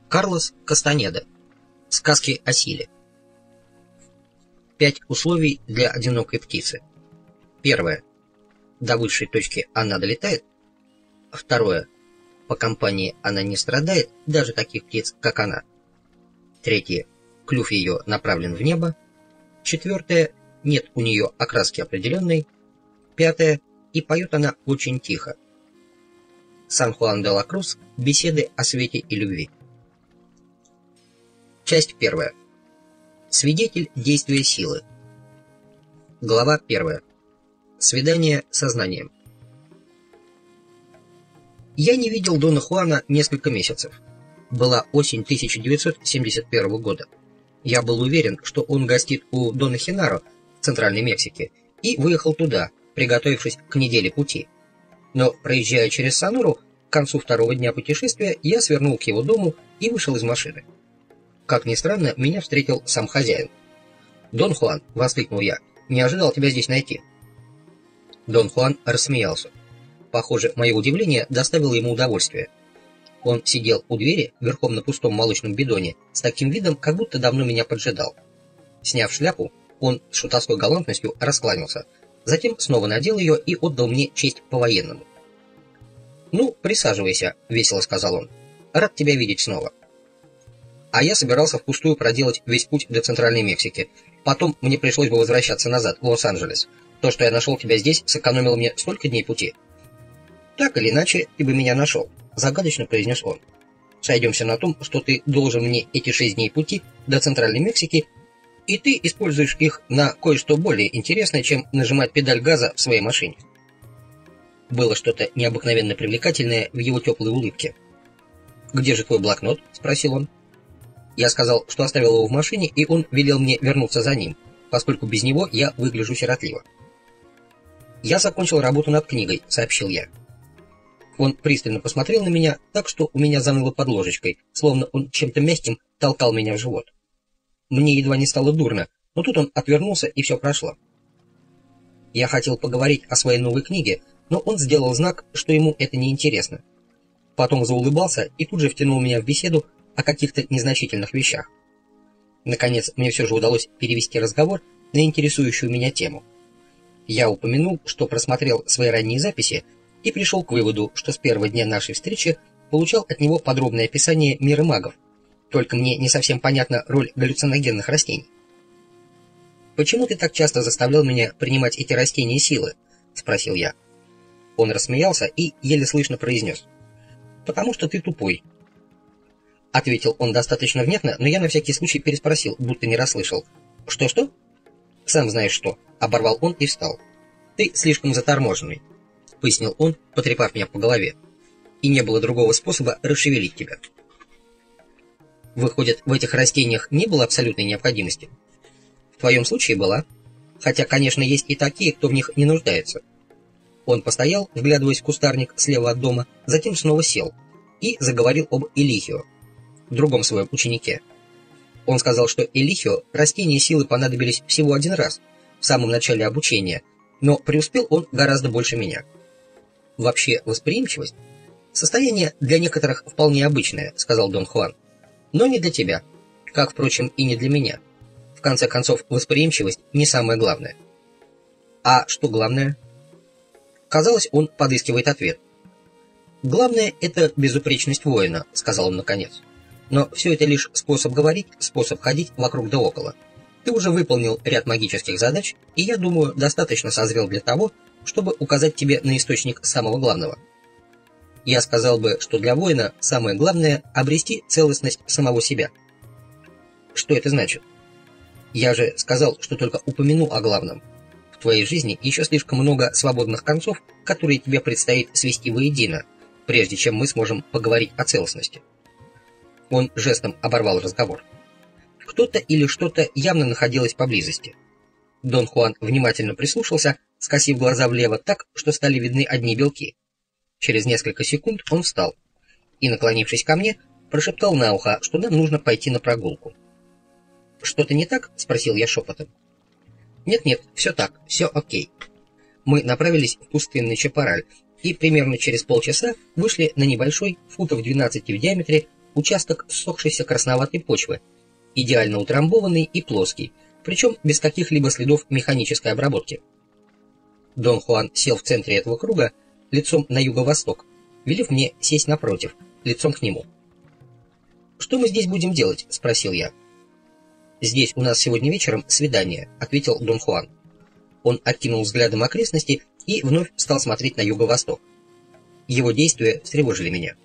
Карлос Кастанеда. Сказки о силе. 5 условий для одинокой птицы. Первое. До высшей точки она долетает. Второе. По компании она не страдает, даже таких птиц, как она. Третье. Клюв ее направлен в небо. Четвертое. Нет у нее окраски определенной. Пятое. И поет она очень тихо. Сан-Хуан-де-ла-Крус. Беседы о свете и любви. Часть первая. Свидетель действия силы. Глава первая. Свидание со знанием. Я не видел Дона Хуана несколько месяцев. Была осень 1971 года. Я был уверен, что он гостит у Дона Хенаро в Центральной Мексике, и выехал туда, приготовившись к неделе пути. Но, проезжая через Сонору, к концу второго дня путешествия я свернул к его дому и вышел из машины. Как ни странно, меня встретил сам хозяин. «Дон Хуан!» — воскликнул я. «Не ожидал тебя здесь найти». Дон Хуан рассмеялся. Похоже, мое удивление доставило ему удовольствие. Он сидел у двери, верхом на пустом молочном бидоне, с таким видом, как будто давно меня поджидал. Сняв шляпу, он с шутовской галантностью раскланялся, затем снова надел ее и отдал мне честь по-военному. «Ну, присаживайся», — весело сказал он. «Рад тебя видеть снова». А я собирался впустую проделать весь путь до Центральной Мексики. Потом мне пришлось бы возвращаться назад, в Лос-Анджелес. То, что я нашел тебя здесь, сэкономило мне столько дней пути. Так или иначе, ты бы меня нашел, загадочно произнес он. Сойдемся на том, что ты должен мне эти 6 дней пути до Центральной Мексики, и ты используешь их на кое-что более интересное, чем нажимать педаль газа в своей машине. Было что-то необыкновенно привлекательное в его теплой улыбке. «Где же твой блокнот?» — спросил он. Я сказал, что оставил его в машине, и он велел мне вернуться за ним, поскольку без него я выгляжу сиротливо. «Я закончил работу над книгой», — сообщил я. Он пристально посмотрел на меня, так что у меня заныло под ложечкой, словно он чем-то мягким толкал меня в живот. Мне едва не стало дурно, но тут он отвернулся, и все прошло. Я хотел поговорить о своей новой книге, но он сделал знак, что ему это не интересно. Потом заулыбался и тут же втянул меня в беседу о каких-то незначительных вещах. Наконец, мне все же удалось перевести разговор на интересующую меня тему. Я упомянул, что просмотрел свои ранние записи и пришел к выводу, что с первого дня нашей встречи получал от него подробное описание мира магов, только мне не совсем понятна роль галлюциногенных растений. «Почему ты так часто заставлял меня принимать эти растения силы?» — спросил я. Он рассмеялся и еле слышно произнес. «Потому что ты тупой». Ответил он достаточно внятно, но я на всякий случай переспросил, будто не расслышал. «Что-что?» «Сам знаешь что», — оборвал он и встал. «Ты слишком заторможенный», — пояснил он, потрепав меня по голове. «И не было другого способа расшевелить тебя». «Выходит, в этих растениях не было абсолютной необходимости?» «В твоем случае была. Хотя, конечно, есть и такие, кто в них не нуждается». Он постоял, вглядываясь в кустарник слева от дома, затем снова сел и заговорил об Элихио, другом своем ученике. Он сказал, что Элихио растения силы понадобились всего один раз, в самом начале обучения, но преуспел он гораздо больше меня. Вообще, восприимчивость — состояние для некоторых вполне обычное, сказал Дон Хуан, но не для тебя, как, впрочем, и не для меня. В конце концов, восприимчивость не самое главное. А что главное? Казалось, он подыскивает ответ. «Главное — это безупречность воина», — сказал он наконец. «Но все это лишь способ говорить, способ ходить вокруг да около. Ты уже выполнил ряд магических задач, и, я думаю, достаточно созрел для того, чтобы указать тебе на источник самого главного. Я сказал бы, что для воина самое главное — обрести целостность самого себя». «Что это значит?» «Я же сказал, что только упомяну о главном. В твоей жизни еще слишком много свободных концов, которые тебе предстоит свести воедино, прежде чем мы сможем поговорить о целостности». Он жестом оборвал разговор. Кто-то или что-то явно находилось поблизости. Дон Хуан внимательно прислушался, скосив глаза влево так, что стали видны одни белки. Через несколько секунд он встал и, наклонившись ко мне, прошептал на ухо, что нам нужно пойти на прогулку. «Что-то не так?» — спросил я шепотом. «Нет-нет, все так, все окей». Мы направились в пустынный Чапараль и примерно через полчаса вышли на небольшой, футов 12 в диаметре, участок ссохшейся красноватой почвы, идеально утрамбованный и плоский, причем без каких-либо следов механической обработки. Дон Хуан сел в центре этого круга, лицом на юго-восток, велев мне сесть напротив, лицом к нему. «Что мы здесь будем делать?» — спросил я. «Здесь у нас сегодня вечером свидание», — ответил Дон Хуан. Он окинул взглядом окрестности и вновь стал смотреть на юго-восток. Его действия встревожили меня.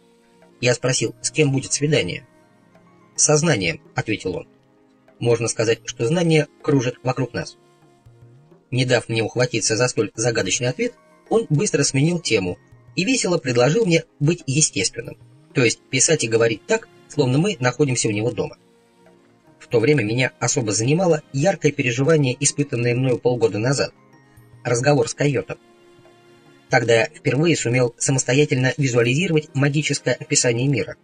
Я спросил, с кем будет свидание. «Со знанием», — ответил он. «Можно сказать, что знание кружит вокруг нас». Не дав мне ухватиться за столь загадочный ответ, он быстро сменил тему и весело предложил мне быть естественным, то есть писать и говорить так, словно мы находимся у него дома. В то время меня особо занимало яркое переживание, испытанное мною полгода назад. Разговор с койотом. Тогда я впервые сумел самостоятельно визуализировать магическое описание мира,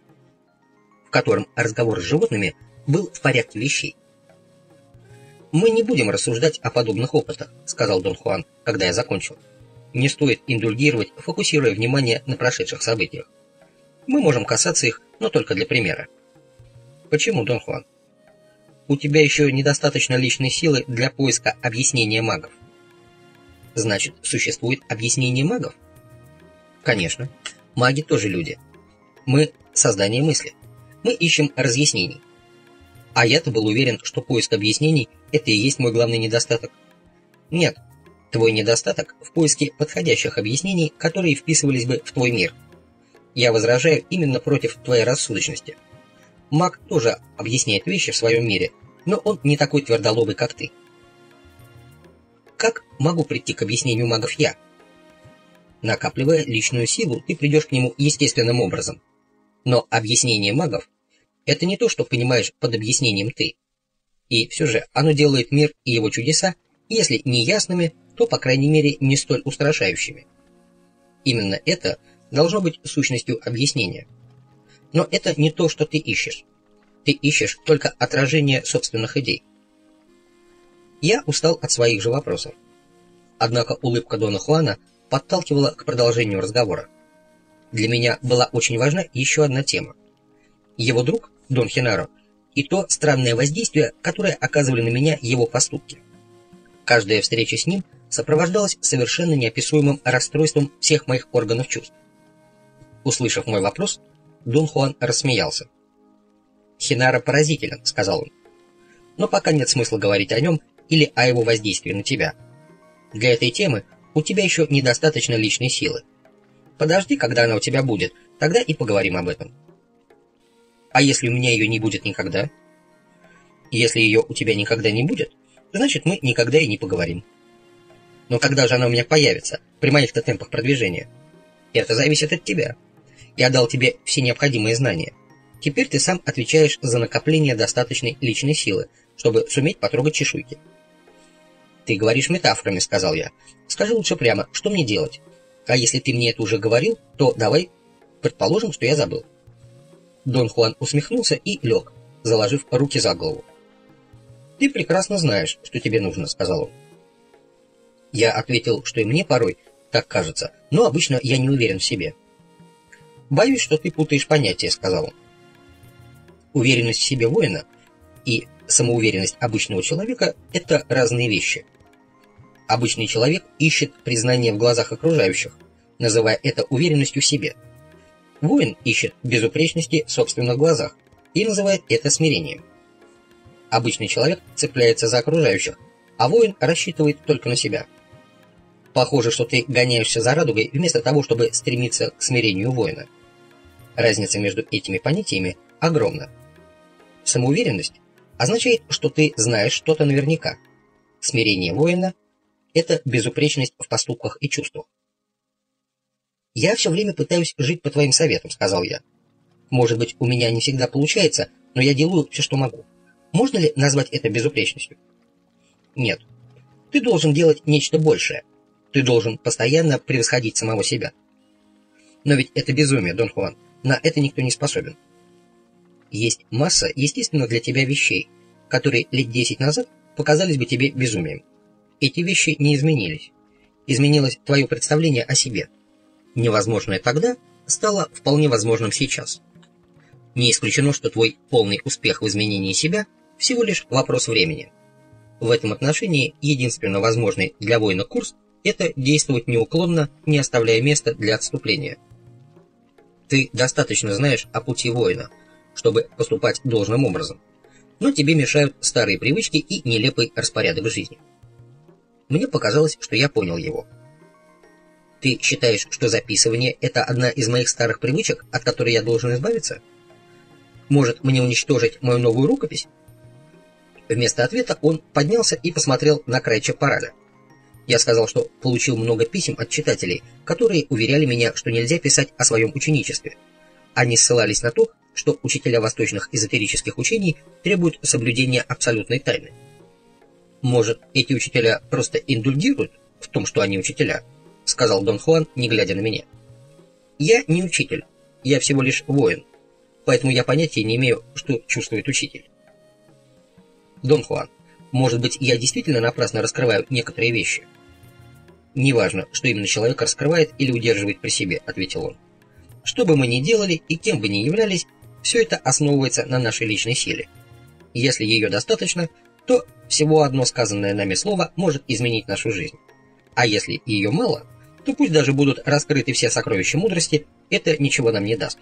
в котором разговор с животными был в порядке вещей. «Мы не будем рассуждать о подобных опытах», — сказал Дон Хуан, когда я закончил. «Не стоит индульгировать, фокусируя внимание на прошедших событиях. Мы можем касаться их, но только для примера». «Почему, Дон Хуан?» «У тебя еще недостаточно личной силы для поиска объяснения магов». «Значит, существует объяснение магов?» «Конечно. Маги тоже люди. Мы — создание мысли. Мы ищем разъяснений. А я-то был уверен, что поиск объяснений — это и есть мой главный недостаток. Нет, твой недостаток в поиске подходящих объяснений, которые вписывались бы в твой мир. Я возражаю именно против твоей рассудочности. Маг тоже объясняет вещи в своем мире, но он не такой твердолобый, как ты. Как могу прийти к объяснению магов я? Накапливая личную силу, ты придешь к нему естественным образом. Но объяснение магов — это не то, что понимаешь под объяснением ты. И все же оно делает мир и его чудеса, если не ясными, то, по крайней мере, не столь устрашающими. Именно это должно быть сущностью объяснения. Но это не то, что ты ищешь. Ты ищешь только отражение собственных идей. Я устал от своих же вопросов. Однако улыбка Дона Хуана подталкивала к продолжению разговора. Для меня была очень важна еще одна тема. Его друг, Дон Хенаро, и то странное воздействие, которое оказывали на меня его поступки. Каждая встреча с ним сопровождалась совершенно неописуемым расстройством всех моих органов чувств. Услышав мой вопрос, Дон Хуан рассмеялся. «Хенаро поразителен», — сказал он. «Но пока нет смысла говорить о нем или о его воздействии на тебя. Для этой темы у тебя еще недостаточно личной силы. Подожди, когда она у тебя будет, тогда и поговорим об этом». «А если у меня ее не будет никогда?» «Если ее у тебя никогда не будет, значит, мы никогда и не поговорим». «Но когда же она у меня появится, при моих-то темпах продвижения?» «Это зависит от тебя. Я дал тебе все необходимые знания. Теперь ты сам отвечаешь за накопление достаточной личной силы, чтобы суметь потрогать чешуйки». «Ты говоришь метафорами», — сказал я. «Скажи лучше прямо, что мне делать? А если ты мне это уже говорил, то давай предположим, что я забыл». Дон Хуан усмехнулся и лег, заложив руки за голову. «Ты прекрасно знаешь, что тебе нужно», — сказал он. Я ответил, что и мне порой так кажется, но обычно я не уверен в себе. «Боюсь, что ты путаешь понятия», — сказал он. «Уверенность в себе воина и самоуверенность обычного человека — это разные вещи. Обычный человек ищет признание в глазах окружающих, называя это уверенностью в себе. Воин ищет безупречности в собственных глазах и называет это смирением. Обычный человек цепляется за окружающих, а воин рассчитывает только на себя. Похоже, что ты гоняешься за радугой вместо того, чтобы стремиться к смирению воина. Разница между этими понятиями огромна. Самоуверенность означает, что ты знаешь что-то наверняка. Смирение воина — это безупречность в поступках и чувствах. «Я все время пытаюсь жить по твоим советам», — сказал я. «Может быть, у меня не всегда получается, но я делаю все, что могу. Можно ли назвать это безупречностью?» «Нет. Ты должен делать нечто большее. Ты должен постоянно превосходить самого себя». «Но ведь это безумие, Дон Хуан. На это никто не способен». «Есть масса естественных для тебя вещей, которые лет 10 назад показались бы тебе безумием. Эти вещи не изменились. Изменилось твое представление о себе. Невозможное тогда стало вполне возможным сейчас. Не исключено, что твой полный успех в изменении себя всего лишь вопрос времени. В этом отношении единственно возможный для воина курс – это действовать неуклонно, не оставляя места для отступления. Ты достаточно знаешь о пути воина, чтобы поступать должным образом, но тебе мешают старые привычки и нелепый распорядок жизни. Мне показалось, что я понял его. Ты считаешь, что записывание – это одна из моих старых привычек, от которой я должен избавиться? Может, мне уничтожить мою новую рукопись? Вместо ответа он поднялся и посмотрел на край чапараля. Я сказал, что получил много писем от читателей, которые уверяли меня, что нельзя писать о своем ученичестве. Они ссылались на то, что учителя восточных эзотерических учений требуют соблюдения абсолютной тайны. Может, эти учителя просто индульгируют в том, что они учителя? Сказал Дон Хуан, не глядя на меня. Я не учитель, я всего лишь воин, поэтому я понятия не имею, что чувствует учитель. Дон Хуан, может быть, я действительно напрасно раскрываю некоторые вещи? Неважно, что именно человек раскрывает или удерживает при себе, ответил он. Что бы мы ни делали и кем бы ни являлись, все это основывается на нашей личной силе. Если ее достаточно, то всего одно сказанное нами слово может изменить нашу жизнь. А если ее мало, то пусть даже будут раскрыты все сокровища мудрости, это ничего нам не даст.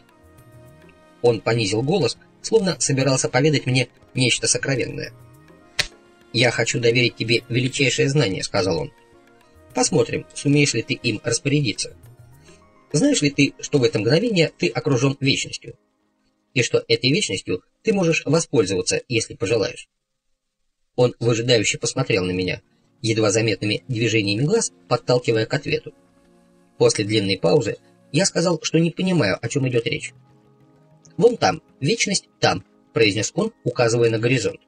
Он понизил голос, словно собирался поведать мне нечто сокровенное. «Я хочу доверить тебе величайшее знание», — сказал он. «Посмотрим, сумеешь ли ты им распорядиться. Знаешь ли ты, что в это мгновение ты окружен вечностью, и что этой вечностью ты можешь воспользоваться, если пожелаешь?» Он выжидающе посмотрел на меня, едва заметными движениями глаз подталкивая к ответу. После длинной паузы я сказал, что не понимаю, о чем идет речь. «Вон там, вечность там», — произнес он, указывая на горизонт.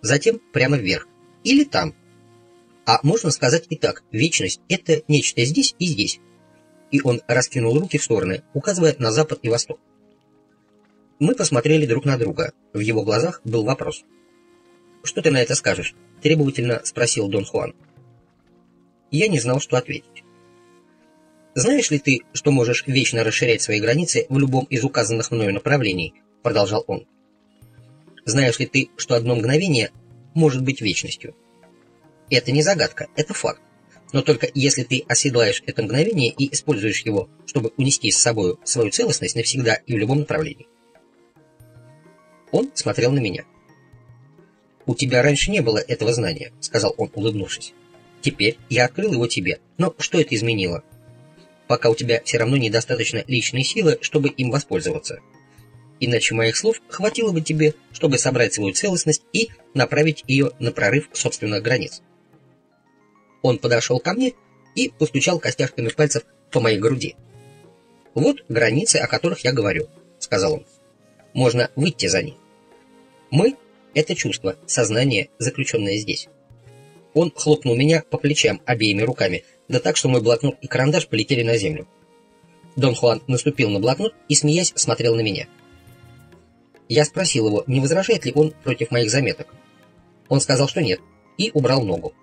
Затем прямо вверх. Или там. А можно сказать и так, вечность — это нечто здесь и здесь. И он раскинул руки в стороны, указывая на запад и восток. Мы посмотрели друг на друга. В его глазах был вопрос. «Что ты на это скажешь?» — требовательно спросил Дон Хуан. Я не знал, что ответить. «Знаешь ли ты, что можешь вечно расширять свои границы в любом из указанных мною направлений?» — продолжал он. «Знаешь ли ты, что одно мгновение может быть вечностью? Это не загадка, это факт. Но только если ты оседлаешь это мгновение и используешь его, чтобы унести с собой свою целостность навсегда и в любом направлении». Он смотрел на меня. «У тебя раньше не было этого знания», — сказал он, улыбнувшись. «Теперь я открыл его тебе. Но что это изменило? Пока у тебя все равно недостаточно личной силы, чтобы им воспользоваться. Иначе моих слов хватило бы тебе, чтобы собрать свою целостность и направить ее на прорыв собственных границ». Он подошел ко мне и постучал костяшками пальцев по моей груди. «Вот границы, о которых я говорю», — сказал он. «Можно выйти за них. Мы — это чувство, сознание, заключенное здесь». Он хлопнул меня по плечам обеими руками, да так, что мой блокнот и карандаш полетели на землю. Дон Хуан наступил на блокнот и, смеясь, смотрел на меня. Я спросил его, не возражает ли он против моих заметок. Он сказал, что нет, и убрал ногу.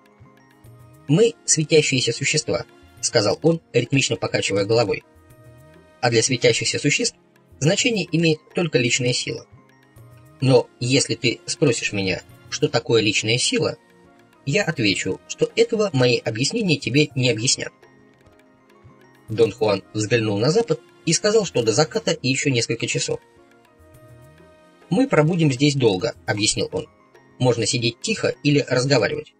«Мы — светящиеся существа», — сказал он, ритмично покачивая головой. «А для светящихся существ значение имеет только личная сила. Но если ты спросишь меня, что такое личная сила, я отвечу, что этого мои объяснения тебе не объяснят». Дон Хуан взглянул на запад и сказал, что до заката еще несколько часов. «Мы пробудем здесь долго», — объяснил он. «Можно сидеть тихо или разговаривать.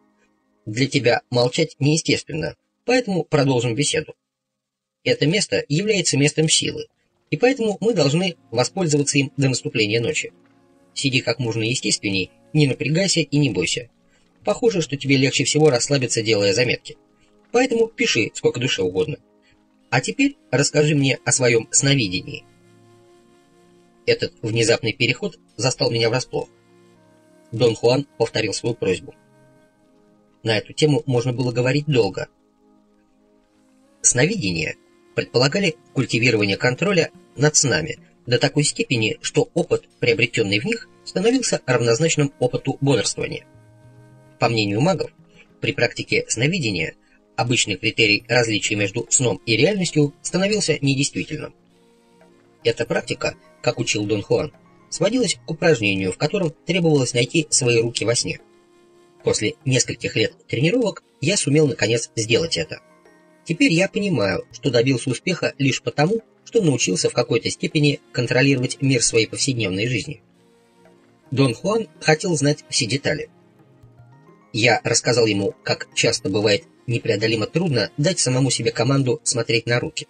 Для тебя молчать неестественно, поэтому продолжим беседу. Это место является местом силы, и поэтому мы должны воспользоваться им до наступления ночи. Сиди как можно естественней, не напрягайся и не бойся. Похоже, что тебе легче всего расслабиться, делая заметки. Поэтому пиши сколько душе угодно. А теперь расскажи мне о своем сновидении». Этот внезапный переход застал меня врасплох. Дон Хуан повторил свою просьбу. На эту тему можно было говорить долго. Сновидения предполагали культивирование контроля над снами до такой степени, что опыт, приобретенный в них, становился равнозначным опыту бодрствования. По мнению магов, при практике сновидения обычный критерий различия между сном и реальностью становился недействительным. Эта практика, как учил Дон Хуан, сводилась к упражнению, в котором требовалось найти свои руки во сне. После нескольких лет тренировок я сумел наконец сделать это. Теперь я понимаю, что добился успеха лишь потому, что научился в какой-то степени контролировать мир своей повседневной жизни. Дон Хуан хотел знать все детали. Я рассказал ему, как часто бывает непреодолимо трудно дать самому себе команду смотреть на руки.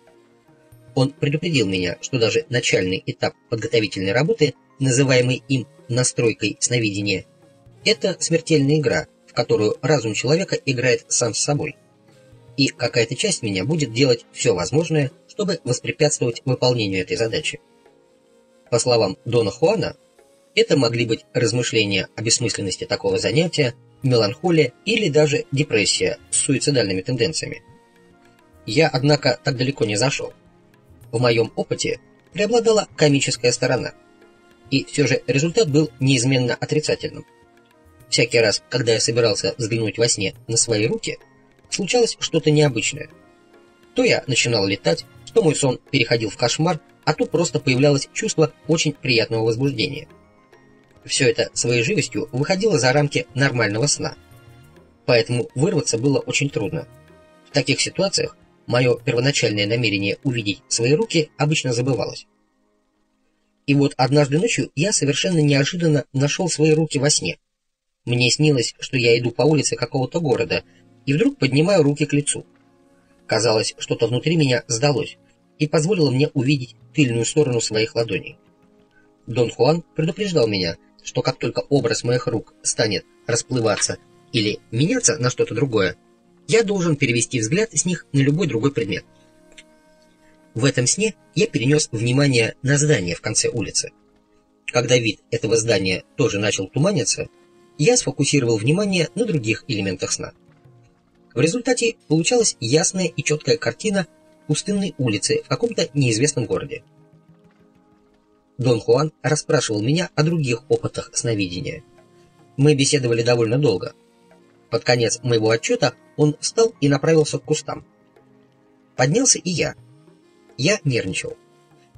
Он предупредил меня, что даже начальный этап подготовительной работы, называемый им настройкой сновидения, это смертельная игра, в которую разум человека играет сам с собой. И какая-то часть меня будет делать все возможное, чтобы воспрепятствовать выполнению этой задачи. По словам Дона Хуана, это могли быть размышления о бессмысленности такого занятия, меланхолия или даже депрессия с суицидальными тенденциями. Я, однако, так далеко не зашел. В моем опыте преобладала комическая сторона, и все же результат был неизменно отрицательным. Всякий раз, когда я собирался взглянуть во сне на свои руки, случалось что-то необычное. То я начинал летать, то мой сон переходил в кошмар, а то просто появлялось чувство очень приятного возбуждения. Все это своей живостью выходило за рамки нормального сна, поэтому вырваться было очень трудно. В таких ситуациях мое первоначальное намерение увидеть свои руки обычно забывалось. И вот однажды ночью я совершенно неожиданно нашел свои руки во сне. Мне снилось, что я иду по улице какого-то города, и вдруг поднимаю руки к лицу. Казалось, что-то внутри меня сдалось и позволило мне увидеть тыльную сторону своих ладоней. Дон Хуан предупреждал меня, что как только образ моих рук станет расплываться или меняться на что-то другое, я должен перевести взгляд с них на любой другой предмет. В этом сне я перенес внимание на здание в конце улицы. Когда вид этого здания тоже начал туманиться, я сфокусировал внимание на других элементах сна. В результате получалась ясная и четкая картина пустынной улицы в каком-то неизвестном городе. Дон Хуан расспрашивал меня о других опытах сновидения. Мы беседовали довольно долго. Под конец моего отчета он встал и направился к кустам. Поднялся и я. Я нервничал.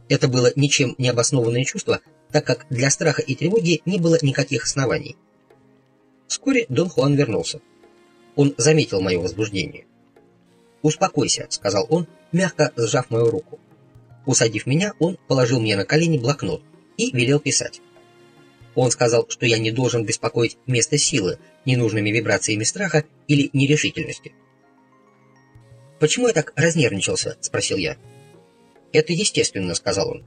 Это было ничем не обоснованное чувство, так как для страха и тревоги не было никаких оснований. Вскоре Дон Хуан вернулся. Он заметил мое возбуждение. «Успокойся», — сказал он, мягко сжав мою руку. Усадив меня, он положил мне на колени блокнот и велел писать. Он сказал, что я не должен беспокоить место силы ненужными вибрациями страха или нерешительности. «Почему я так разнервничался?» — спросил я. «Это естественно», — сказал он.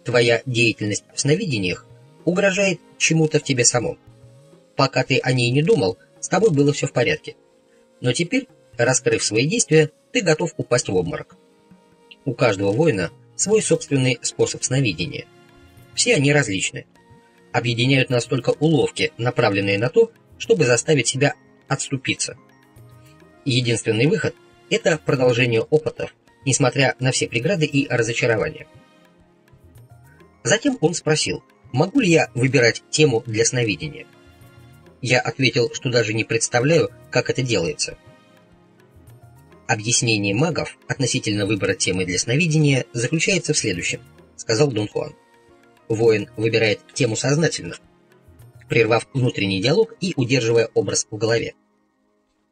«Твоя деятельность в сновидениях угрожает чему-то в тебе самом. Пока ты о ней не думал, с тобой было все в порядке. Но теперь, раскрыв свои действия, ты готов упасть в обморок. У каждого воина свой собственный способ сновидения. Все они различны. Объединяют нас только уловки, направленные на то, чтобы заставить себя отступиться. Единственный выход – это продолжение опытов, несмотря на все преграды и разочарования». Затем он спросил, могу ли я выбирать тему для сновидения. Я ответил, что даже не представляю, как это делается. «Объяснение магов относительно выбора темы для сновидения заключается в следующем», — сказал Дон Хуан. «Воин выбирает тему сознательно, прервав внутренний диалог и удерживая образ в голове.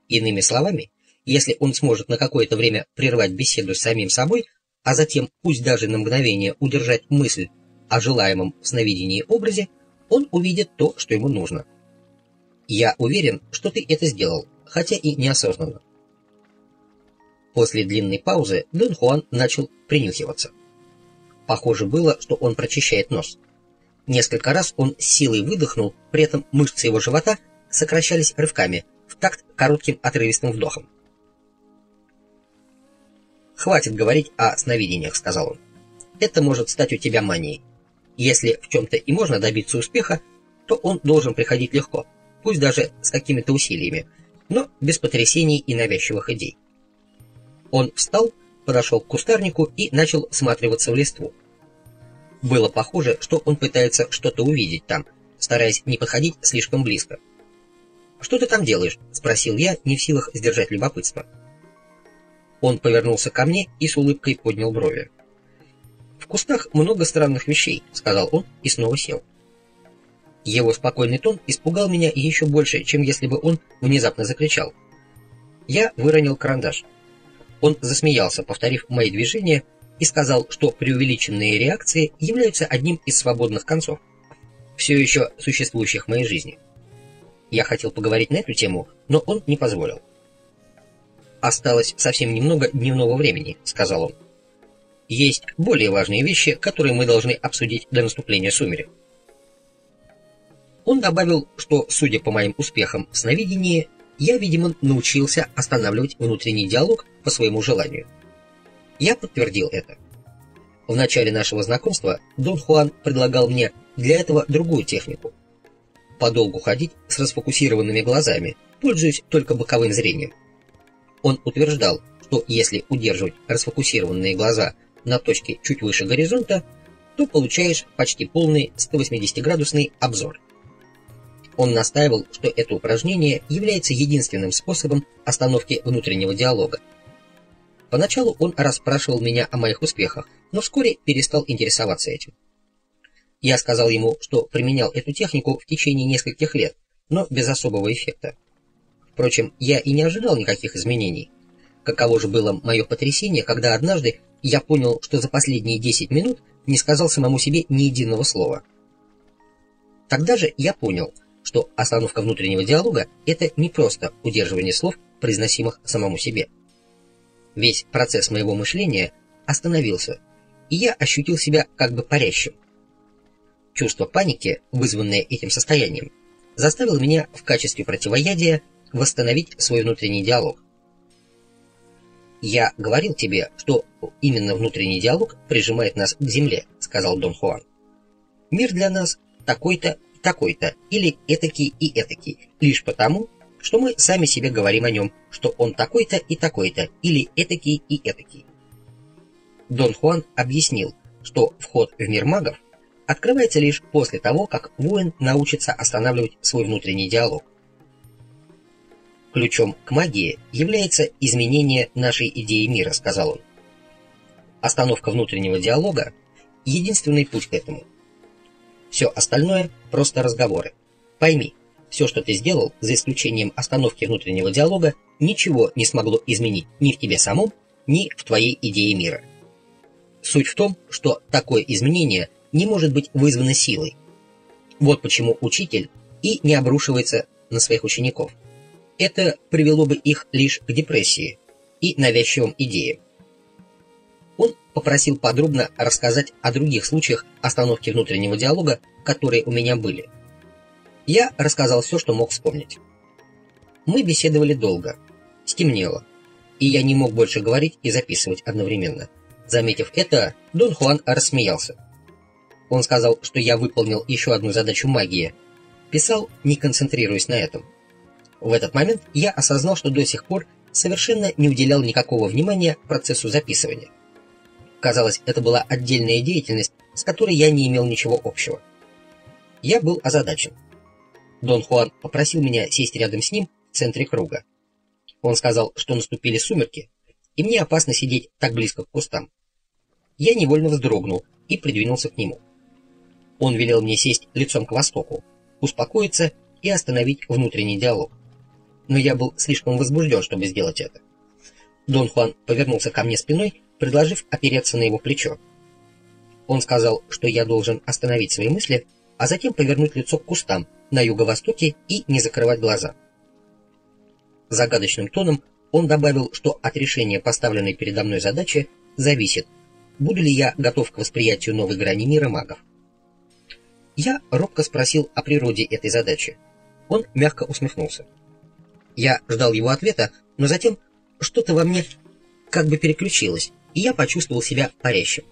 Иными словами, если он сможет на какое-то время прервать беседу с самим собой, а затем, пусть даже на мгновение, удержать мысль о желаемом в сновидении образе, он увидит то, что ему нужно. Я уверен, что ты это сделал, хотя и неосознанно». После длинной паузы Дон Хуан начал принюхиваться. Похоже было, что он прочищает нос. Несколько раз он с силой выдохнул, при этом мышцы его живота сокращались рывками, в такт коротким отрывистым вдохом. «Хватит говорить о сновидениях», — сказал он. «Это может стать у тебя манией. Если в чем-то и можно добиться успеха, то он должен приходить легко, пусть даже с какими-то усилиями, но без потрясений и навязчивых идей». Он встал, подошел к кустарнику и начал всматриваться в листву. Было похоже, что он пытается что-то увидеть там, стараясь не подходить слишком близко. «Что ты там делаешь?» — спросил я, не в силах сдержать любопытство. Он повернулся ко мне и с улыбкой поднял брови. В кустах много странных вещей», — сказал он и снова сел. Его спокойный тон испугал меня еще больше, чем если бы он внезапно закричал. Я выронил карандаш. Он засмеялся, повторив мои движения, и сказал, что преувеличенные реакции являются одним из свободных концов, все еще существующих в моей жизни. Я хотел поговорить на эту тему, но он не позволил. «Осталось совсем немного дневного времени», — сказал он. «Есть более важные вещи, которые мы должны обсудить до наступления сумерек». Он добавил, что, судя по моим успехам в сновидении, я, видимо, научился останавливать внутренний диалог по своему желанию. Я подтвердил это. В начале нашего знакомства Дон Хуан предлагал мне для этого другую технику. Подолгу ходить с расфокусированными глазами, пользуясь только боковым зрением. Он утверждал, что если удерживать расфокусированные глаза на точке чуть выше горизонта, то получаешь почти полный 180-градусный обзор. Он настаивал, что это упражнение является единственным способом остановки внутреннего диалога. Поначалу он расспрашивал меня о моих успехах, но вскоре перестал интересоваться этим. Я сказал ему, что применял эту технику в течение нескольких лет, но без особого эффекта. Впрочем, я и не ожидал никаких изменений. Каково же было мое потрясение, когда однажды я понял, что за последние 10 минут не сказал самому себе ни единого слова. Тогда же я понял, что остановка внутреннего диалога — это не просто удерживание слов, произносимых самому себе. Весь процесс моего мышления остановился, и я ощутил себя как бы парящим. Чувство паники, вызванное этим состоянием, заставило меня в качестве противоядия восстановить свой внутренний диалог. «Я говорил тебе, что именно внутренний диалог прижимает нас к земле», — сказал Дон Хуан. «Мир для нас такой-то, такой-то, или этакий и этакий, лишь потому, что мы сами себе говорим о нем, что он такой-то и такой-то, или этакий и этакий». Дон Хуан объяснил, что вход в мир магов открывается лишь после того, как воин научится останавливать свой внутренний диалог. «Ключом к магии является изменение нашей идеи мира», — сказал он. «Остановка внутреннего диалога — единственный путь к этому. Все остальное — просто разговоры. Пойми, все, что ты сделал, за исключением остановки внутреннего диалога, ничего не смогло изменить ни в тебе самом, ни в твоей идее мира. Суть в том, что такое изменение не может быть вызвано силой. Вот почему учитель и не обрушивается на своих учеников. Это привело бы их лишь к депрессии и навязчивым идеям». Он попросил подробно рассказать о других случаях остановки внутреннего диалога, которые у меня были. Я рассказал все, что мог вспомнить. Мы беседовали долго. Стемнело, и я не мог больше говорить и записывать одновременно. Заметив это, Дон Хуан рассмеялся. Он сказал, что я выполнил еще одну задачу магии. Писал, не концентрируясь на этом. В этот момент я осознал, что до сих пор совершенно не уделял никакого внимания процессу записывания. Казалось, это была отдельная деятельность, с которой я не имел ничего общего. Я был озадачен. Дон Хуан попросил меня сесть рядом с ним в центре круга. Он сказал, что наступили сумерки, и мне опасно сидеть так близко к кустам. Я невольно вздрогнул и придвинулся к нему. Он велел мне сесть лицом к востоку, успокоиться и остановить внутренний диалог. Но я был слишком возбужден, чтобы сделать это. Дон Хуан повернулся ко мне спиной, предложив опереться на его плечо. Он сказал, что я должен остановить свои мысли, а затем повернуть лицо к кустам на юго-востоке и не закрывать глаза. Загадочным тоном он добавил, что от решения поставленной передо мной задачи зависит, буду ли я готов к восприятию новой грани мира магов. Я робко спросил о природе этой задачи. Он мягко усмехнулся. Я ждал его ответа, но затем что-то во мне как бы переключилось, и я почувствовал себя парящим.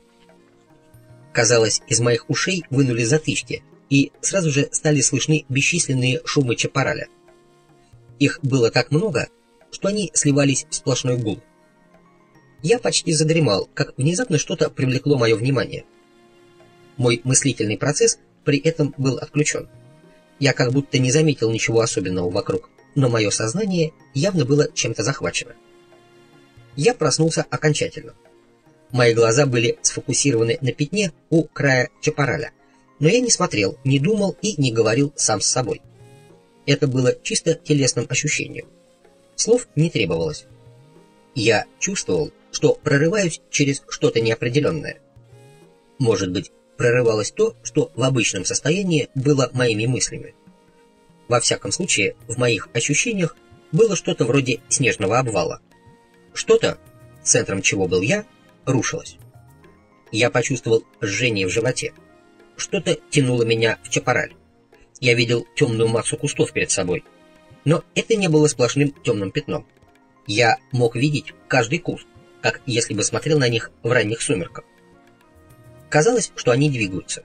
Казалось, из моих ушей вынули затычки, и сразу же стали слышны бесчисленные шумы чапараля. Их было так много, что они сливались в сплошной гул. Я почти задремал, как внезапно что-то привлекло мое внимание. Мой мыслительный процесс при этом был отключен. Я как будто не заметил ничего особенного вокруг, но мое сознание явно было чем-то захвачено. Я проснулся окончательно. Мои глаза были сфокусированы на пятне у края чапараля, но я не смотрел, не думал и не говорил сам с собой. Это было чисто телесным ощущением. Слов не требовалось. Я чувствовал, что прорываюсь через что-то неопределенное. Может быть, прорывалось то, что в обычном состоянии было моими мыслями. Во всяком случае, в моих ощущениях было что-то вроде снежного обвала. Что-то, центром чего был я, рушилось. Я почувствовал жжение в животе. Что-то тянуло меня в чапараль. Я видел темную массу кустов перед собой. Но это не было сплошным темным пятном. Я мог видеть каждый куст, как если бы смотрел на них в ранних сумерках. Казалось, что они двигаются.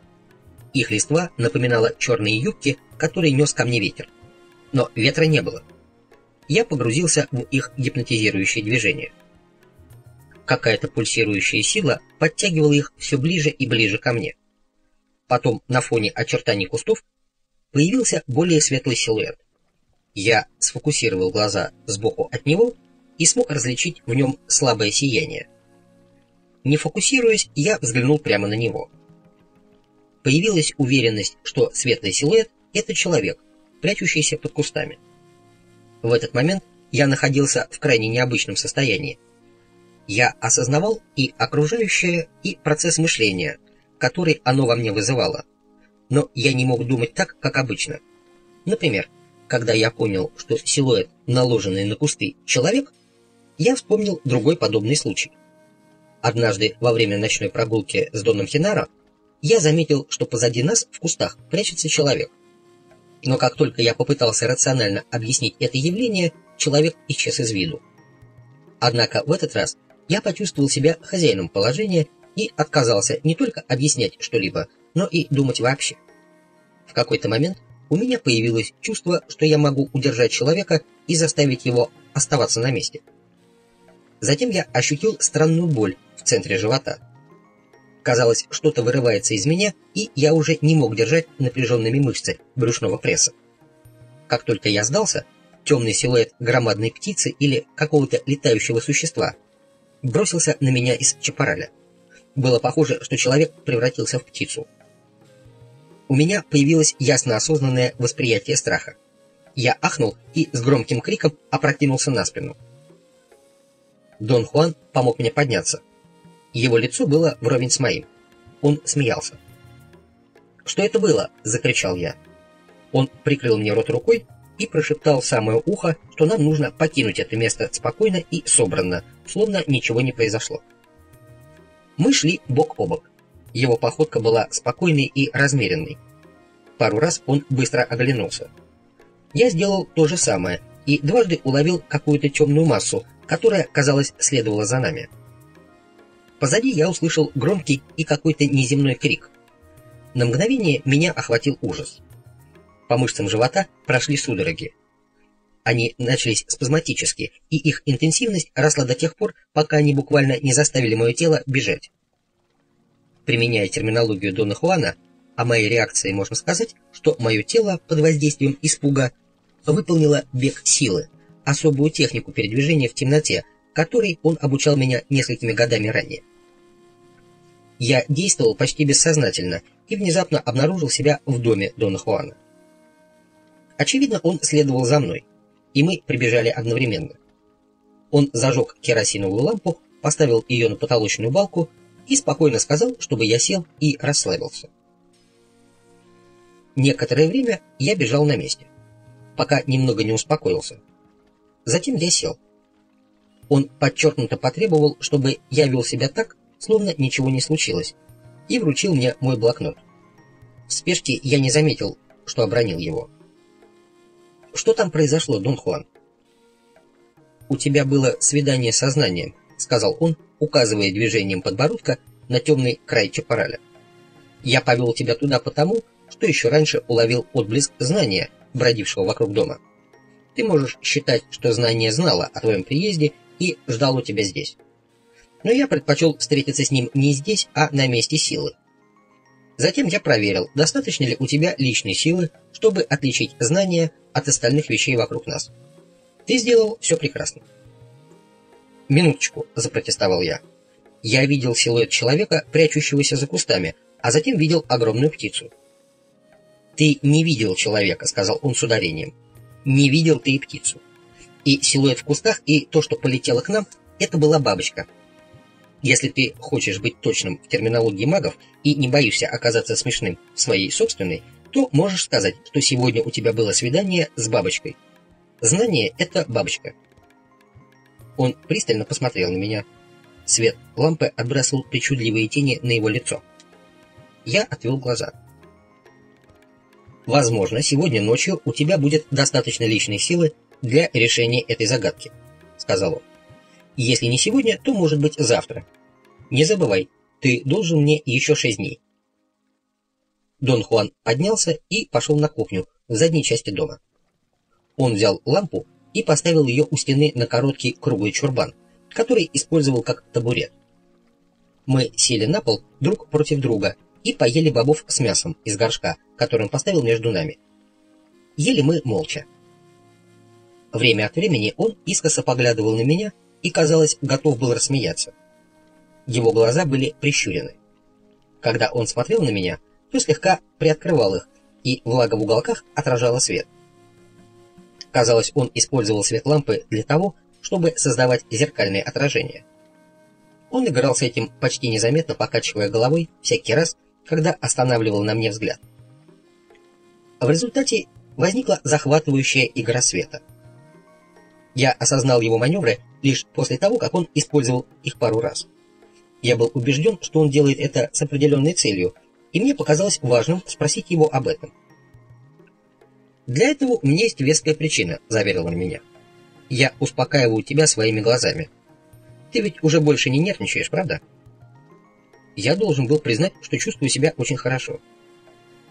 Их листва напоминала черные юбки, которые нес ко мне ветер. Но ветра не было. Я погрузился в их гипнотизирующее движение. Какая-то пульсирующая сила подтягивала их все ближе и ближе ко мне. Потом на фоне очертаний кустов появился более светлый силуэт. Я сфокусировал глаза сбоку от него и смог различить в нем слабое сияние. Не фокусируясь, я взглянул прямо на него. Появилась уверенность, что светлый силуэт — это человек, прячущийся под кустами. В этот момент я находился в крайне необычном состоянии. Я осознавал и окружающее, и процесс мышления, который оно во мне вызывало. Но я не мог думать так, как обычно. Например, когда я понял, что силуэт, наложенный на кусты, человек, я вспомнил другой подобный случай. Однажды во время ночной прогулки с Доном Хинаро я заметил, что позади нас в кустах прячется человек. Но как только я попытался рационально объяснить это явление, человек исчез из виду. Однако в этот раз я почувствовал себя хозяином положения и отказался не только объяснять что-либо, но и думать вообще. В какой-то момент у меня появилось чувство, что я могу удержать человека и заставить его оставаться на месте. Затем я ощутил странную боль в центре живота. Казалось, что-то вырывается из меня, и я уже не мог держать напряженными мышцы брюшного пресса. Как только я сдался, темный силуэт громадной птицы или какого-то летающего существа бросился на меня из чапараля. Было похоже, что человек превратился в птицу. У меня появилось ясно осознанное восприятие страха. Я ахнул и с громким криком опрокинулся на спину. Дон Хуан помог мне подняться. Его лицо было вровень с моим. Он смеялся. «Что это было?» — закричал я. Он прикрыл мне рот рукой и прошептал в самое ухо, что нам нужно покинуть это место спокойно и собранно, словно ничего не произошло. Мы шли бок о бок. Его походка была спокойной и размеренной. Пару раз он быстро оглянулся. Я сделал то же самое и дважды уловил какую-то темную массу, которая, казалось, следовала за нами. Позади я услышал громкий и какой-то неземной крик. На мгновение меня охватил ужас. По мышцам живота прошли судороги. Они начались спазматически, и их интенсивность росла до тех пор, пока они буквально не заставили мое тело бежать. Применяя терминологию Дона Хуана, о моей реакции можно сказать, что мое тело под воздействием испуга выполнило бег силы, особую технику передвижения в темноте, которой он обучал меня несколькими годами ранее. Я действовал почти бессознательно и внезапно обнаружил себя в доме Дона Хуана. Очевидно, он следовал за мной, и мы прибежали одновременно. Он зажег керосиновую лампу, поставил ее на потолочную балку и спокойно сказал, чтобы я сел и расслабился. Некоторое время я бежал на месте, пока немного не успокоился. Затем я сел. Он подчеркнуто потребовал, чтобы я вел себя так, словно ничего не случилось, и вручил мне мой блокнот. В спешке я не заметил, что обронил его. «Что там произошло, Дон Хуан?» «У тебя было свидание с сознанием», — сказал он, указывая движением подбородка на темный край чапараля. «Я повел тебя туда потому, что еще раньше уловил отблеск знания, бродившего вокруг дома. Ты можешь считать, что знание знало о твоем приезде и ждало тебя здесь. Но я предпочел встретиться с ним не здесь, а на месте силы. Затем я проверил, достаточно ли у тебя личной силы, чтобы отличить знания от остальных вещей вокруг нас. Ты сделал все прекрасно». «Минуточку», — запротестовал я. Я видел силуэт человека, прячущегося за кустами, а затем видел огромную птицу. «Ты не видел человека», — сказал он с ударением. «Не видел ты и птицу. И силуэт в кустах, и то, что полетело к нам, это была бабочка. Если ты хочешь быть точным в терминологии магов и не боишься оказаться смешным в своей собственной, то можешь сказать, что сегодня у тебя было свидание с бабочкой. Знание — это бабочка». Он пристально посмотрел на меня. Свет лампы отбрасывал причудливые тени на его лицо. Я отвел глаза. «Возможно, сегодня ночью у тебя будет достаточно личной силы для решения этой загадки», — сказал он. «Если не сегодня, то, может быть, завтра. Не забывай, ты должен мне еще 6 дней». Дон Хуан поднялся и пошел на кухню в задней части дома. Он взял лампу и поставил ее у стены на короткий круглый чурбан, который использовал как табурет. Мы сели на пол друг против друга и поели бобов с мясом из горшка, который он поставил между нами. Ели мы молча. Время от времени он искоса поглядывал на меня и, казалось, готов был рассмеяться. Его глаза были прищурены. Когда он смотрел на меня, то слегка приоткрывал их, и влага в уголках отражала свет. Казалось, он использовал свет лампы для того, чтобы создавать зеркальные отражения. Он играл с этим почти незаметно, покачивая головой всякий раз, когда останавливал на мне взгляд. В результате возникла захватывающая игра света. Я осознал его маневры лишь после того, как он использовал их пару раз. Я был убежден, что он делает это с определенной целью, и мне показалось важным спросить его об этом. «Для этого у меня есть веская причина», — заверил он меня. «Я успокаиваю тебя своими глазами. Ты ведь уже больше не нервничаешь, правда?» Я должен был признать, что чувствую себя очень хорошо.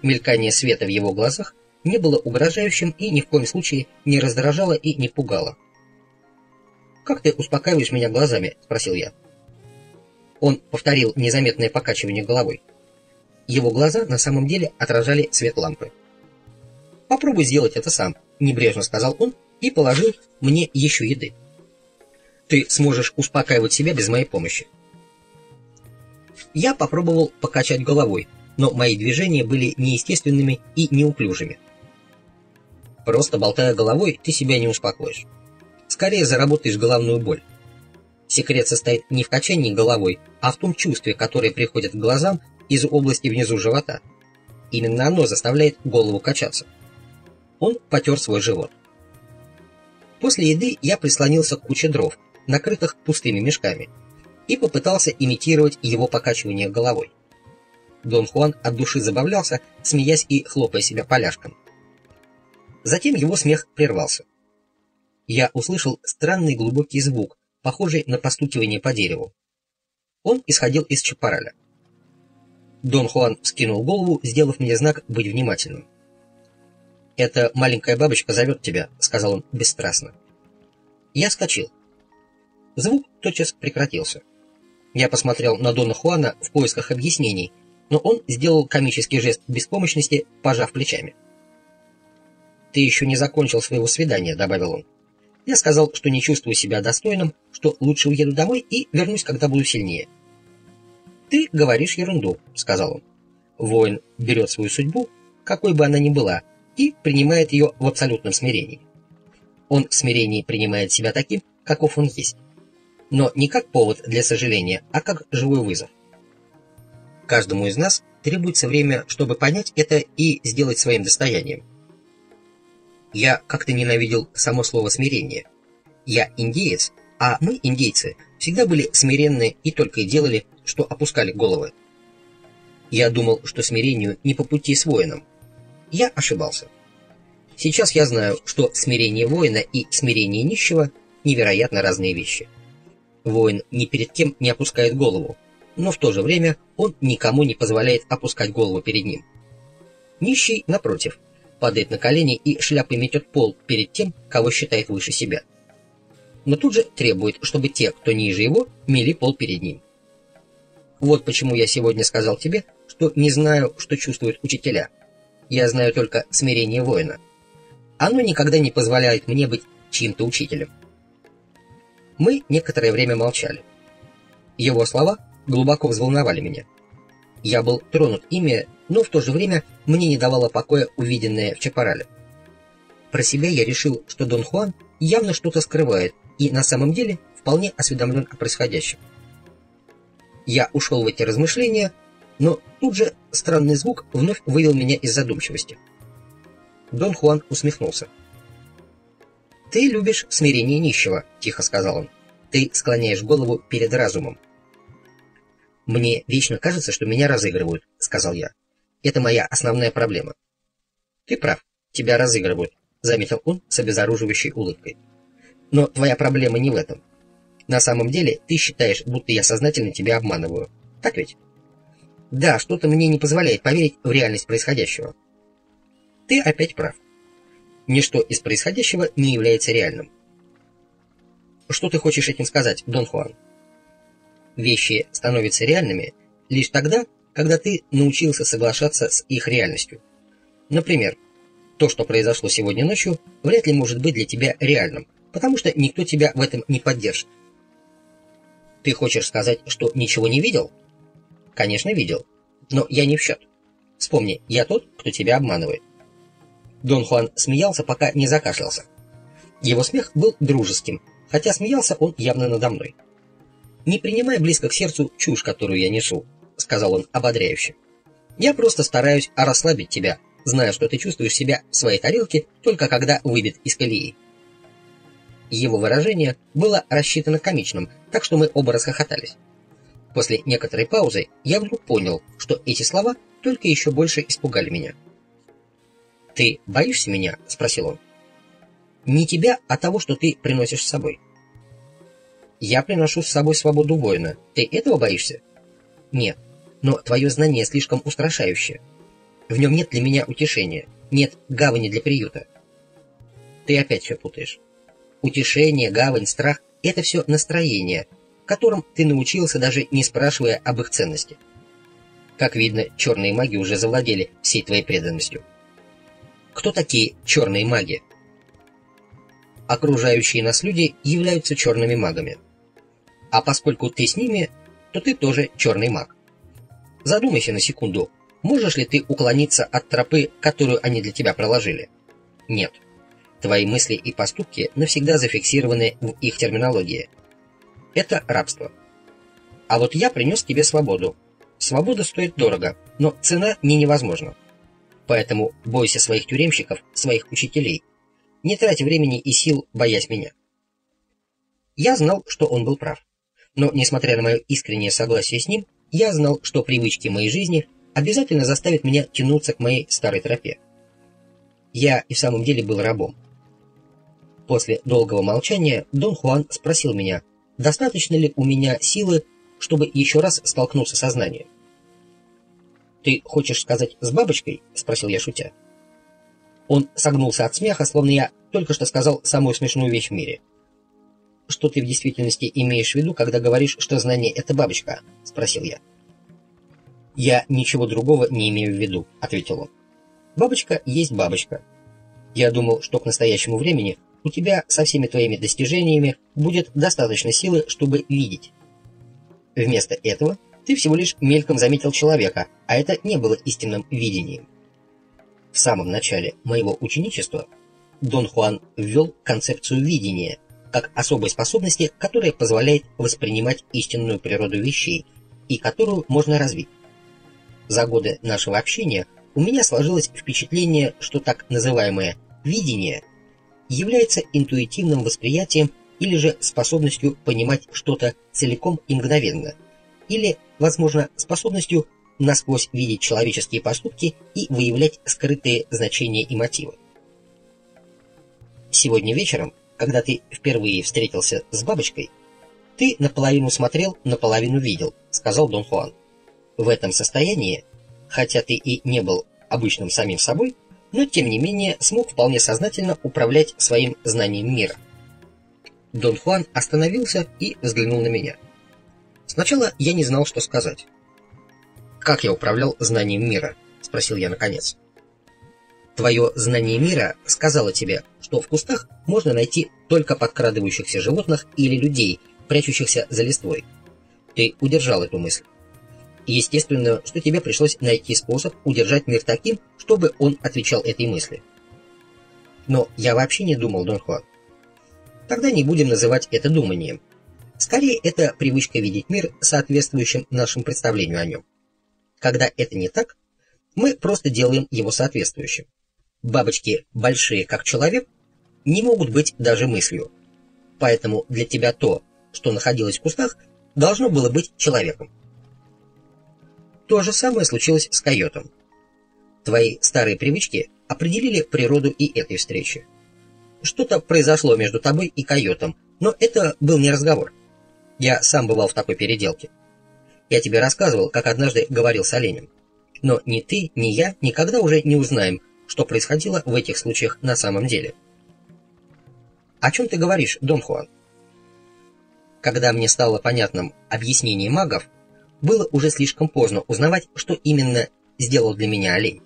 Мелькание света в его глазах не было угрожающим и ни в коем случае не раздражало и не пугало. «Как ты успокаиваешь меня глазами?» — спросил я. Он повторил незаметное покачивание головой. Его глаза на самом деле отражали свет лампы. «Попробуй сделать это сам», — небрежно сказал он и положил мне еще еды. «Ты сможешь успокаивать себя без моей помощи». Я попробовал покачать головой, но мои движения были неестественными и неуклюжими. «Просто болтая головой, ты себя не успокоишь. Скорее заработаешь головную боль. Секрет состоит не в качании головой, а в том чувстве, которое приходит к глазам из области внизу живота. Именно оно заставляет голову качаться». Он потер свой живот. После еды я прислонился к куче дров, накрытых пустыми мешками, и попытался имитировать его покачивание головой. Дон Хуан от души забавлялся, смеясь и хлопая себя поляшком. Затем его смех прервался. Я услышал странный глубокий звук, похожий на постукивание по дереву. Он исходил из чапараля. Дон Хуан вскинул голову, сделав мне знак быть внимательным. «Эта маленькая бабочка зовет тебя», — сказал он бесстрастно. Я вскочил. Звук тотчас прекратился. Я посмотрел на Дона Хуана в поисках объяснений, но он сделал комический жест беспомощности, пожав плечами. «Ты еще не закончил своего свидания», — добавил он. «Я сказал, что не чувствую себя достойным, что лучше уеду домой и вернусь, когда буду сильнее». «Ты говоришь ерунду», — сказал он. «Воин берет свою судьбу, какой бы она ни была, и принимает ее в абсолютном смирении. Он в смирении принимает себя таким, каков он есть. Но не как повод для сожаления, а как живой вызов. Каждому из нас требуется время, чтобы понять это и сделать своим достоянием. Я как-то ненавидел само слово «смирение». Я индеец, а мы, индейцы, всегда были смиренны и только и делали, что опускали головы. Я думал, что смирению не по пути с воином. Я ошибался. Сейчас я знаю, что смирение воина и смирение нищего – невероятно разные вещи. Воин ни перед кем не опускает голову, но в то же время он никому не позволяет опускать голову перед ним. Нищий, напротив, падает на колени и шляпой метет пол перед тем, кого считает выше себя. Но тут же требует, чтобы те, кто ниже его, мели пол перед ним. Вот почему я сегодня сказал тебе, что не знаю, что чувствуют учителя. Я знаю только смирение воина. Оно никогда не позволяет мне быть чьим-то учителем. Мы некоторое время молчали. Его слова глубоко взволновали меня. Я был тронут ими, но в то же время мне не давало покоя увиденное в Чапарале. Про себя я решил, что Дон Хуан явно что-то скрывает и на самом деле вполне осведомлен о происходящем. Я ушел в эти размышления, но тут же странный звук вновь вывел меня из задумчивости. Дон Хуан усмехнулся. «Ты любишь смирение нищего», — тихо сказал он. «Ты склоняешь голову перед разумом». «Мне вечно кажется, что меня разыгрывают», — сказал я. «Это моя основная проблема». «Ты прав, тебя разыгрывают», — заметил он с обезоруживающей улыбкой. «Но твоя проблема не в этом. На самом деле ты считаешь, будто я сознательно тебя обманываю. Так ведь?» «Да, что-то мне не позволяет поверить в реальность происходящего». «Ты опять прав. Ничто из происходящего не является реальным». «Что ты хочешь этим сказать, Дон Хуан?» «Вещи становятся реальными лишь тогда, когда ты научился соглашаться с их реальностью. Например, то, что произошло сегодня ночью, вряд ли может быть для тебя реальным, потому что никто тебя в этом не поддержит». «Ты хочешь сказать, что ничего не видел?» «Конечно, видел, но я не в счет. Вспомни, я тот, кто тебя обманывает». Дон Хуан смеялся, пока не закашлялся. Его смех был дружеским, хотя смеялся он явно надо мной. «Не принимай близко к сердцу чушь, которую я несу», — сказал он ободряюще. «Я просто стараюсь расслабить тебя, зная, что ты чувствуешь себя в своей тарелке только когда выбит из колеи». Его выражение было рассчитано комичным, так что мы оба расхохотались. После некоторой паузы я вдруг понял, что эти слова только еще больше испугали меня. «Ты боишься меня?» — спросил он. «Не тебя, а того, что ты приносишь с собой». «Я приношу с собой свободу воина. Ты этого боишься?» «Нет, но твое знание слишком устрашающее. В нем нет для меня утешения, нет гавани для приюта». «Ты опять все путаешь. Утешение, гавань, страх — это все настроение, которым ты научился, даже не спрашивая об их ценности. Как видно, черные маги уже завладели всей твоей преданностью». «Кто такие черные маги?» «Окружающие нас люди являются черными магами. А поскольку ты с ними, то ты тоже черный маг. Задумайся на секунду, можешь ли ты уклониться от тропы, которую они для тебя проложили? Нет. Твои мысли и поступки навсегда зафиксированы в их терминологии. Это рабство. А вот я принес тебе свободу. Свобода стоит дорого, но цена не невозможна. Поэтому бойся своих тюремщиков, своих учителей. Не трать времени и сил, боясь меня». Я знал, что он был прав. Но, несмотря на мое искреннее согласие с ним, я знал, что привычки моей жизни обязательно заставят меня тянуться к моей старой тропе. Я и в самом деле был рабом. После долгого молчания Дон Хуан спросил меня, достаточно ли у меня силы, чтобы еще раз столкнуться со знанием. «Ты хочешь сказать с бабочкой?» — спросил я, шутя. Он согнулся от смеха, словно я только что сказал самую смешную вещь в мире. «Что ты в действительности имеешь в виду, когда говоришь, что знание — это бабочка?» — спросил я. «Я ничего другого не имею в виду», — ответил он. «Бабочка есть бабочка. Я думал, что к настоящему времени у тебя со всеми твоими достижениями будет достаточно силы, чтобы видеть. Вместо этого ты всего лишь мельком заметил человека, а это не было истинным видением». В самом начале моего ученичества Дон Хуан ввел концепцию видения как особой способности, которая позволяет воспринимать истинную природу вещей и которую можно развить. За годы нашего общения у меня сложилось впечатление, что так называемое видение является интуитивным восприятием или же способностью понимать что-то целиком и мгновенно, или, возможно, способностью насквозь видеть человеческие поступки и выявлять скрытые значения и мотивы. Сегодня вечером, когда ты впервые встретился с бабочкой, ты наполовину смотрел, наполовину видел, сказал Дон Хуан. В этом состоянии, хотя ты и не был обычным самим собой, но тем не менее смог вполне сознательно управлять своим знанием мира. Дон Хуан остановился и взглянул на меня. Сначала я не знал, что сказать. «Как я управлял знанием мира?» — спросил я наконец. «Твое знание мира сказало тебе, что в кустах можно найти только подкрадывающихся животных или людей, прячущихся за листвой. ты удержал эту мысль. И естественно, что тебе пришлось найти способ удержать мир таким, чтобы он отвечал этой мысли. Но я вообще не думал, Дон Хуан. Тогда не будем называть это думанием. Скорее, это привычка видеть мир, соответствующим нашему представлению о нем. Когда это не так, мы просто делаем его соответствующим. Бабочки, большие как человек, не могут быть даже мыслью. Поэтому для тебя то, что находилось в кустах, должно было быть человеком. То же самое случилось с койотом. Твои старые привычки определили природу и этой встречи. Что-то произошло между тобой и койотом, но это был не разговор. Я сам бывал в такой переделке. Я тебе рассказывал, как однажды говорил с оленем. Но ни ты, ни я никогда уже не узнаем, что происходило в этих случаях на самом деле. О чем ты говоришь, Дон Хуан? Когда мне стало понятным объяснение магов, было уже слишком поздно узнавать, что именно сделал для меня олень.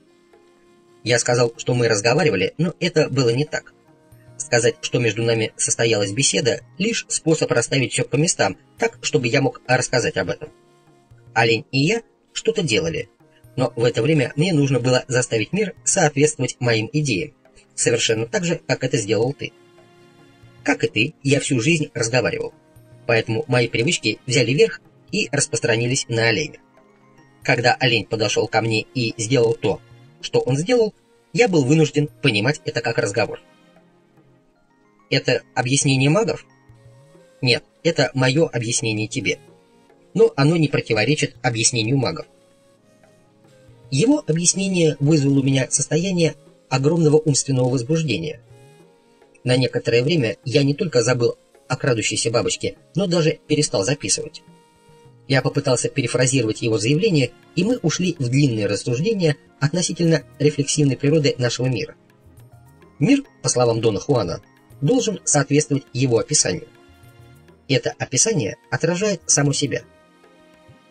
Я сказал, что мы разговаривали, но это было не так. Сказать, что между нами состоялась беседа, лишь способ расставить все по местам, так, чтобы я мог рассказать об этом. Олень и я что-то делали, но в это время мне нужно было заставить мир соответствовать моим идеям, совершенно так же, как это сделал ты. Как и ты, я всю жизнь разговаривал, поэтому мои привычки взяли верх и распространились на оленя. Когда олень подошел ко мне и сделал то, что он сделал, я был вынужден понимать это как разговор. Это объяснение магов? Нет, это мое объяснение тебе. Но оно не противоречит объяснению магов. Его объяснение вызвало у меня состояние огромного умственного возбуждения. На некоторое время я не только забыл о крадущейся бабочке, но даже перестал записывать. Я попытался перефразировать его заявление, и мы ушли в длинные рассуждения относительно рефлексивной природы нашего мира. Мир, по словам Дона Хуана, должен соответствовать его описанию. Это описание отражает само себя.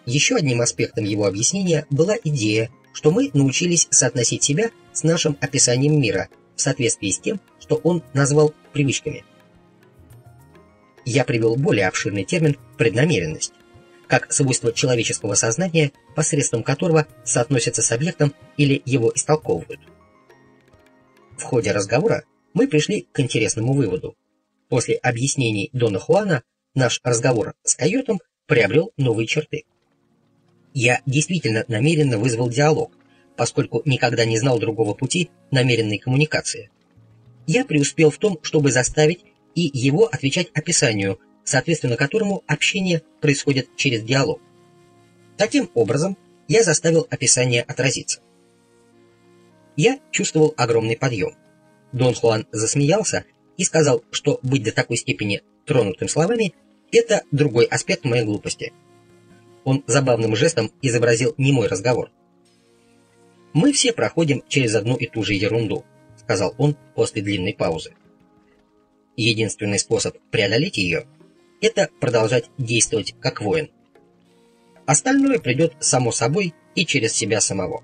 Еще одним аспектом его объяснения была идея, что мы научились соотносить себя с нашим описанием мира в соответствии с тем, что он назвал привычками. Я привел более обширный термин «преднамеренность», как свойство человеческого сознания, посредством которого соотносятся с объектом или его истолковывают. В ходе разговора мы пришли к интересному выводу. После объяснений Дона Хуана наш разговор с койотом приобрел новые черты. Я действительно намеренно вызвал диалог, поскольку никогда не знал другого пути намеренной коммуникации. Я преуспел в том, чтобы заставить и его отвечать описанию, соответственно которому общение происходит через диалог. Таким образом, я заставил описание отразиться. Я чувствовал огромный подъем. Дон Хуан засмеялся и сказал, что быть до такой степени тронутым словами – это другой аспект моей глупости. Он забавным жестом изобразил немой разговор. «Мы все проходим через одну и ту же ерунду», – сказал он после длинной паузы. «Единственный способ преодолеть ее – это продолжать действовать как воин. Остальное придет само собой и через себя самого».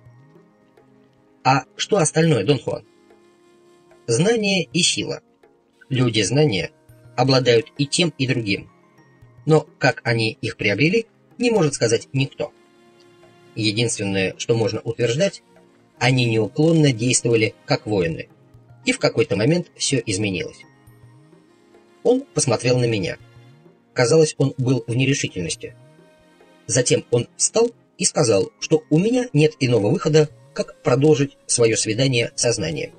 «А что остальное, Дон Хуан?» «Знание и сила. Люди знания обладают и тем, и другим. Но как они их приобрели, не может сказать никто. Единственное, что можно утверждать, они неуклонно действовали как воины, и в какой-то момент все изменилось». Он посмотрел на меня. Казалось, он был в нерешительности. Затем он встал и сказал, что у меня нет иного выхода, как продолжить свое свидание со знанием.